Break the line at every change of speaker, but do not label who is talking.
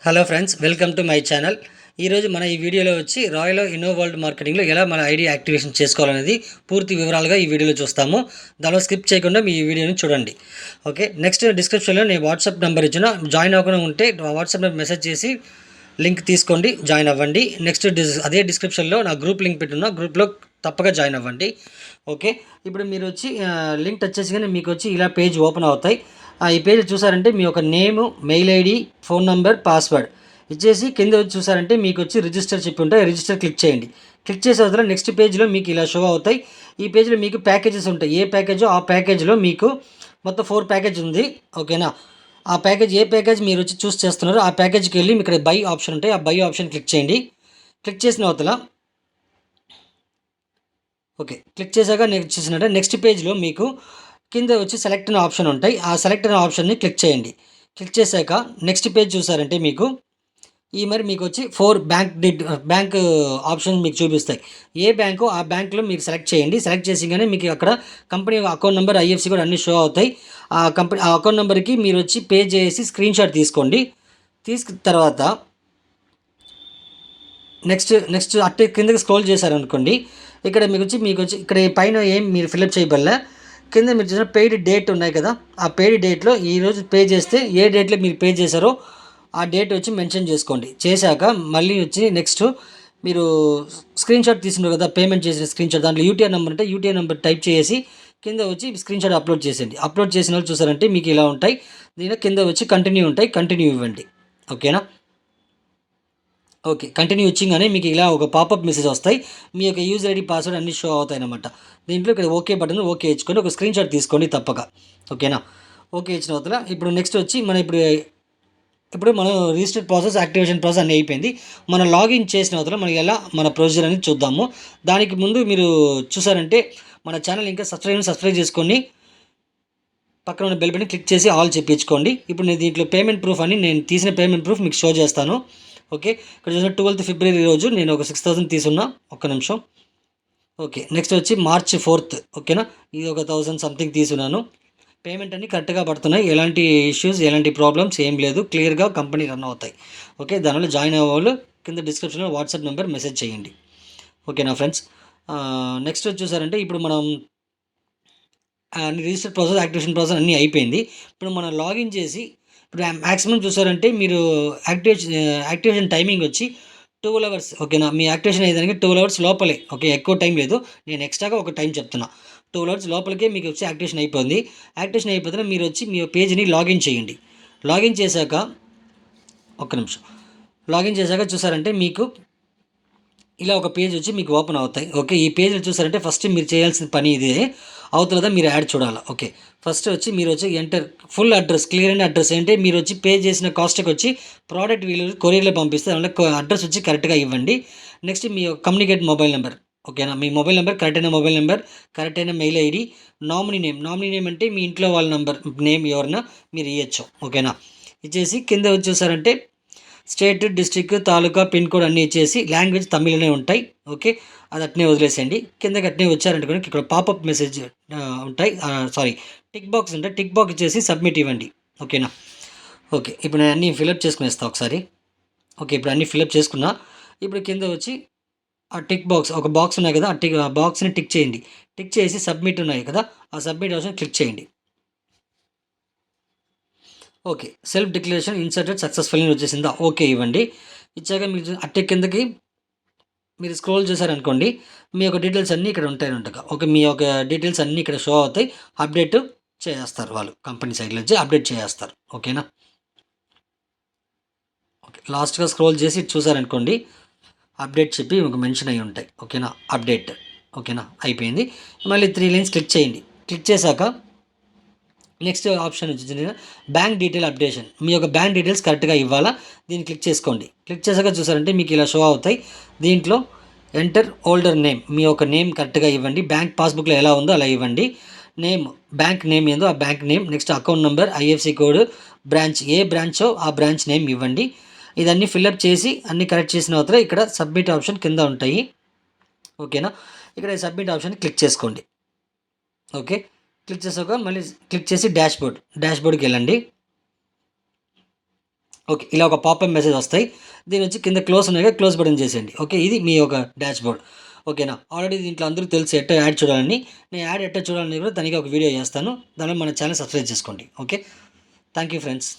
Hello friends, welcome to my channel. ఈరోజు మన ఈ వీడియోలో వచ్చి రాయల్ ఇన్నో వరల్డ్ మార్కెటింగ్లో ఎలా మన ఐడి యాక్టివేషన్ చేసుకోవాలనేది పూర్తి వివరాలుగా ఈ వీడియోలో చూస్తాము. దానిలో స్కిప్ చేయకుండా మీ ఈ వీడియోని చూడండి. ఓకే, నెక్స్ట్ డిస్క్రిప్షన్లో నేను వాట్సాప్ నెంబర్ ఇచ్చిన, జాయిన్ అవ్వకుండా ఉంటే వాట్సాప్ నెంబర్ మెసేజ్ చేసి లింక్ తీసుకోండి, జాయిన్ అవ్వండి. నెక్స్ట్ అదే డిస్క్రిప్షన్లో నా గ్రూప్ లింక్ పెట్టున్నా, గ్రూప్లో తప్పక జాయిన్ అవ్వండి. ఓకే, ఇప్పుడు మీరు వచ్చి లింక్ టచ్ చేసి కానీ మీకు వచ్చి ఇలా పేజ్ ఓపెన్ అవుతాయి. ఈ పేజ్ చూసారంటే మీ యొక్క name, mail ID, phone number, password ఇచ్చేసి కింద వచ్చి చూసారంటే మీకు వచ్చి రిజిస్టర్ చెప్పి ఉంటాయి. రిజిస్టర్ క్లిక్ చేయండి. క్లిక్ చేసే అవతల నెక్స్ట్ పేజ్లో మీకు ఇలా షో అవుతాయి. ఈ పేజ్లో మీకు ప్యాకేజెస్ ఉంటాయి. ఏ ప్యాకేజో ఆ ప్యాకేజ్లో మీకు మొత్తం 4 ప్యాకేజ్ ఉంది. ఓకేనా, ఆ ప్యాకేజ్ ఏ ప్యాకేజ్ మీరు వచ్చి చూస్ చేస్తున్నారో ఆ ప్యాకేజ్కి వెళ్ళి ఇక్కడ బై ఆప్షన్ ఉంటాయి. ఆ బై ఆప్షన్ క్లిక్ చేయండి. క్లిక్ చేసిన అవతల ఓకే, క్లిక్ చేశాక నెక్స్ట్ పేజ్లో మీకు కింద వచ్చి సెలెక్ట్ అనే ఆప్షన్ ఉంటాయి. ఆ సెలెక్ట్ అనే ఆప్షన్ని క్లిక్ చేయండి. క్లిక్ చేశాక నెక్స్ట్ పేజ్ చూసారంటే మీకు మరి మీకు వచ్చి 4 బ్యాంక్ ఆప్షన్స్ మీకు చూపిస్తాయి. ఏ బ్యాంకు ఆ బ్యాంకులో మీరు సెలెక్ట్ చేయండి. సెలెక్ట్ చేసిగానే మీకు అక్కడ కంపెనీ అకౌంట్ నెంబర్, ఐఎఫ్సి కూడా అన్ని షో అవుతాయి. ఆ అకౌంట్ నెంబర్కి మీరు వచ్చి పే చేసి స్క్రీన్ షాట్ తీసుకోండి. తీసుకున్న తర్వాత నెక్స్ట్ అట్టే కిందకి స్క్రోల్ చేశారనుకోండి, ఇక్కడ మీకు వచ్చి ఇక్కడ పైన ఏం మీరు ఫిల్అప్ చేయబడలే. కింద మీరు చూసిన పెయిడ్ డేట్ ఉన్నాయి కదా, ఆ పెయిడ్ డేట్లో ఈరోజు పే చేస్తే ఏ డేట్లో మీరు పే చేశారో ఆ డేట్ వచ్చి మెన్షన్ చేసుకోండి. చేశాక మళ్ళీ వచ్చి నెక్స్ట్ మీరు స్క్రీన్ షాట్ తీసుకున్నారు కదా, పేమెంట్ చేసిన స్క్రీన్ షాట్, దాంట్లో యూటీఆర్ నెంబర్ అంటే యూటీఆర్ నెంబర్ టైప్ చేసి కింద వచ్చి స్క్రీన్ షాట్ అప్లోడ్ చేసేయండి. అప్లోడ్ చేసిన వాళ్ళు చూసారంటే మీకు ఇలా ఉంటాయి. దీని కింద వచ్చి కంటిన్యూ ఉంటాయి, కంటిన్యూ ఇవ్వండి. ఓకేనా, ఓకే, కంటిన్యూ ఇచ్చింగానే మీకు ఇలా ఒక పాపప్ మెసేజ్ వస్తాయి. మీ యొక్క యూజర్ ఐడి, పాస్వర్డ్ అన్నీ షో అవుతాయి అన్నమాట. దీంట్లో ఇక్కడ ఓకే బటన్ ఓకే ఇచ్చుకొని ఒక స్క్రీన్ షాట్ తీసుకోండి తప్పక. ఓకేనా, ఓకే ఇచ్చిన వల్ల ఇప్పుడు నెక్స్ట్ వచ్చి ఇప్పుడు మనం రిజిస్టర్ ప్రాసెస్, యాక్టివేషన్ ప్రాసెస్ అన్నీ అయిపోయింది. మనం లాగిన్ చేసిన వల్ల మనం ఎలా మన ప్రొసీజర్ అనేది చూద్దాము. దానికి ముందు మీరు చూసారంటే మన ఛానల్ ఇంకా సబ్స్క్రైబ్ చేసుకొని పక్కన ఉన్న బెల్ బటన్ క్లిక్ చేసి ఆల్ చెప్పించుకోండి. ఇప్పుడు నేను దీంట్లో పేమెంట్ ప్రూఫ్ అని నేను తీసిన పేమెంట్ ప్రూఫ్ మీకు షో చేస్తాను. ఓకే, ఇక్కడ చూసిన 12th ఫిబ్రవరి రోజు నేను ఒక 6,000 తీసున్నా. ఒక్క నిమిషం. ఓకే, నెక్స్ట్ వచ్చి March 4th. ఓకేనా, ఇది ఒక 1,000 సంథింగ్ తీసుకున్నాను. పేమెంట్ అన్నీ కరెక్ట్గా పడుతున్నాయి. ఎలాంటి ఇష్యూస్, ఎలాంటి ప్రాబ్లమ్స్ ఏం లేదు. క్లియర్గా కంపెనీ రన్ అవుతాయి. ఓకే, దానివల్ల జాయిన్ అయ్యే వాళ్ళు కింద డిస్క్రిప్షన్లో వాట్సాప్ నెంబర్ మెసేజ్ చేయండి. ఓకేనా ఫ్రెండ్స్, నెక్స్ట్ వచ్చి చూసారంటే ఇప్పుడు మనం రిజిస్టర్ ప్రాసెస్, యాక్టివేషన్ ప్రాసెస్ అన్నీ అయిపోయింది. ఇప్పుడు మనం లాగిన్ చేసి ఇప్పుడు మ్యాక్సిమం చూసారంటే మీరు యాక్టివేషన్ టైమింగ్ వచ్చి 12 అవర్స్. ఓకేనా, మీ యాక్టివేషన్ అయ్యేదానికి 12 అవర్స్ లోపలే. ఓకే, ఎక్కువ టైం లేదు. నేను ఎక్స్ట్రాగా ఒక టైం చెప్తున్నా. 12 అవర్స్ లోపలికే మీకు వచ్చి యాక్టివేషన్ అయిపోయింది. యాక్టివేషన్ అయిపోతే మీరు వచ్చి మీ పేజ్ని లాగిన్ చేయండి. లాగిన్ చేశాక ఒక్క నిమిషం. లాగిన్ చేశాక చూసారంటే మీకు ఇలా ఒక పేజ్ వచ్చి మీకు ఓపెన్ అవుతాయి. ఓకే, ఈ పేజ్లో చూసారంటే ఫస్ట్ మీరు చేయాల్సిన పని ఇదే. అవుతుందా మీరు యాడ్ చూడాలి. ఓకే, ఫస్ట్ వచ్చి మీరు వచ్చి ఎంటర్ ఫుల్ అడ్రస్, క్లియర్ అయిన అడ్రస్ ఏంటి, మీరు వచ్చి పే చేసిన కాస్ట్కి వచ్చి ప్రోడక్ట్ వీళ్ళు కొరియర్లో పంపిస్తే దానిలో అడ్రస్ వచ్చి కరెక్ట్గా ఇవ్వండి. నెక్స్ట్ మీ కమ్యూనికేట్ మొబైల్ నెంబర్. ఓకేనా, మీ మొబైల్ నెంబర్, కరెక్ట్ అయిన మొబైల్ నెంబర్, కరెక్ట్ అయిన మెయిల్ ఐడి, నామినీ నేమ్ అంటే మీ ఇంట్లో వాళ్ళ నెంబర్ నేమ్ ఎవరైనా మీరు ఇవ్వచ్చు. ఓకేనా, ఇచ్చేసి కింద వచ్చి చూసారంటే స్టేట్, డిస్ట్రిక్ట్, తాలూకా, పిన్ కోడ్ అన్నీ ఇచ్చేసి లాంగ్వేజ్ తమిళ్లోనే ఉంటాయి. ఓకే, అది అట్నే వదిలేసేయండి. కిందకి అట్నే వచ్చారంటే ఇక్కడ పాపప్ మెసేజ్ ఉంటాయి, టిక్ బాక్స్ ఉంటాయి. టిక్ బాక్స్ ఇచ్చేసి సబ్మిట్ ఇవ్వండి. ఓకేనా, ఓకే, ఇప్పుడు నేను అన్నీ ఫిలప్ చేసుకునేస్తాను ఒకసారి. ఓకే, ఇప్పుడు అన్నీ ఫిలప్ చేసుకున్నా. ఇప్పుడు కింద వచ్చి ఆ టిక్ బాక్స్, ఒక బాక్స్ ఉన్నాయి కదా, ఆ బాక్స్ని టిక్ చేయండి. టిక్ చేసి సబ్మిట్ ఉన్నాయి కదా, ఆ సబ్మిట్ ఆప్షన్ క్లిక్ చేయండి. Okay, self declaration inserted successful అని వచ్చేసిందా, ఓకే ఇవ్వండి. ఇచ్చాక మీరు అట్టే కిందకి మీరు స్క్రోల్ చేశారనుకోండి, మీ యొక్క డీటెయిల్స్ అన్నీ ఇక్కడ ఉంటాయి. ఓకే, మీ యొక్క డీటెయిల్స్ అన్నీ ఇక్కడ షో అవుతాయి. అప్డేట్ చేస్తారు వాళ్ళు, కంపెనీ సైడ్ నుంచి అప్డేట్ చేస్తారు. ఓకేనా, ఓకే, లాస్ట్గా స్క్రోల్ చేసి చూసారనుకోండి, అప్డేట్ చెప్పి మీకు మెన్షన్ అయ్యి ఉంటాయి. ఓకేనా, అప్డేట్. ఓకేనా, అయిపోయింది. మళ్ళీ 3 లైన్స్ క్లిక్ చేయండి. క్లిక్ చేశాక నెక్స్ట్ ఆప్షన్ వచ్చింది బ్యాంక్ డీటెయిల్ అప్డేషన్. మీ యొక్క బ్యాంక్ డీటెయిల్స్ కరెక్ట్గా ఇవ్వాలా, దీన్ని క్లిక్ చేసుకోండి. క్లిక్ చేశాక చూసారంటే మీకు ఇలా షో అవుతాయి. దీంట్లో ఎంటర్ హోల్డర్ నేమ్, మీ యొక్క నేమ్ కరెక్ట్గా ఇవ్వండి. బ్యాంక్ పాస్బుక్లో ఎలా ఉందో అలా ఇవ్వండి. నేమ్, బ్యాంక్ నేమ్ ఏందో ఆ bank name, next account number, IFSC code, branch, ఏ బ్రాంచో ఆ బ్రాంచ్ నేమ్ ఇవ్వండి. ఇదన్నీ ఫిల్అప్ చేసి అన్నీ కరెక్ట్ చేసిన తర్వాత ఇక్కడ సబ్మిట్ ఆప్షన్ కింద ఉంటాయి. ఓకేనా, ఇక్కడ సబ్మిట్ ఆప్షన్ క్లిక్ చేసుకోండి. ఓకే, క్లిక్ చేసాక మళ్ళీ క్లిక్ చేసి డాష్బోర్డ్కి వెళ్ళండి. ఓకే. ఇలా ఒక పాపప్ మెసేజ్ వస్తాయి. దీనొచ్చి కింద క్లోజ్ ఉన్నాయి కదా! క్లోజ్ బటన్ చేసేయండి. ఓకే. ఇది మీ యొక్క డాష్‌బోర్డ్. ఓకేనా? ఆల్రెడీ దీంట్లో అందరికి తెలుసు ఎట్టా యాడ్ చూడాలని. నేను యాడ్ ఎట్టా చూడాలని కూడా తనిగా ఒక వీడియో చేస్తాను. దానిలో మన ఛానెల్ సబ్స్క్రైబ్ చేసుకోండి. ఓకే. Thank you friends.